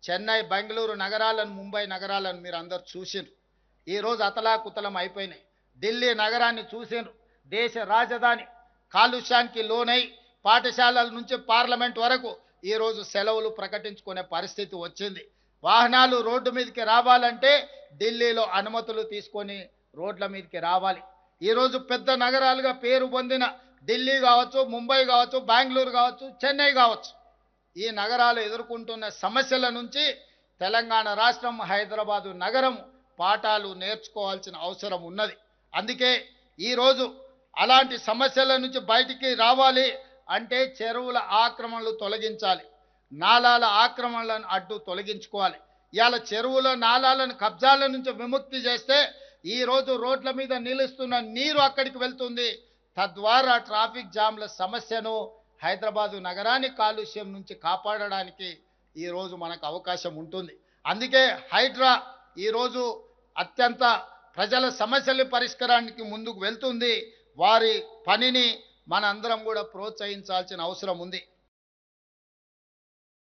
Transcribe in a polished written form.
చెన్నై బెంగళూరు నగరాలను ముంబై నగరాలను మీరు అందరు చూసిండ్రు. ఈరోజు అతలాకుతలం అయిపోయినాయి. ఢిల్లీ నగరాన్ని చూసిండ్రు. దేశ రాజధాని కాలుష్యానికి లోనై పాఠశాలల నుంచి పార్లమెంట్ వరకు ఈరోజు సెలవులు ప్రకటించుకునే పరిస్థితి వచ్చింది. వాహనాలు రోడ్డు మీదకి రావాలంటే ఢిల్లీలో అనుమతులు తీసుకొని రోడ్ల మీదకి రావాలి. ఈరోజు పెద్ద నగరాలుగా పేరు పొందిన ఢిల్లీ కావచ్చు, ముంబై కావచ్చు, బెంగళూరు కావచ్చు, చెన్నై కావచ్చు, ఈ నగరాలు ఎదుర్కొంటున్న సమస్యల నుంచి తెలంగాణ రాష్ట్రం హైదరాబాదు నగరం పాఠాలు నేర్చుకోవాల్సిన అవసరం ఉన్నది. అందుకే ఈరోజు అలాంటి సమస్యల నుంచి బయటికి రావాలి అంటే చెరువుల ఆక్రమణలు తొలగించాలి, నాలాల ఆక్రమణలను అడ్డు తొలగించుకోవాలి. ఇవాళ చెరువుల నాలాలను కబ్జాల నుంచి విముక్తి చేస్తే ఈరోజు రోడ్ల మీద నిలుస్తున్న నీరు అక్కడికి వెళ్తుంది. తద్వారా ట్రాఫిక్ జామ్ల సమస్యను హైదరాబాదు నగరాన్ని కాలుష్యం నుంచి కాపాడడానికి ఈరోజు మనకు అవకాశం ఉంటుంది. అందుకే హైడ్రా ఈరోజు అత్యంత ప్రజల సమస్యల పరిష్కారానికి ముందుకు వెళ్తుంది. వారి పనిని మనందరం కూడా ప్రోత్సహించాల్సిన అవసరం ఉంది.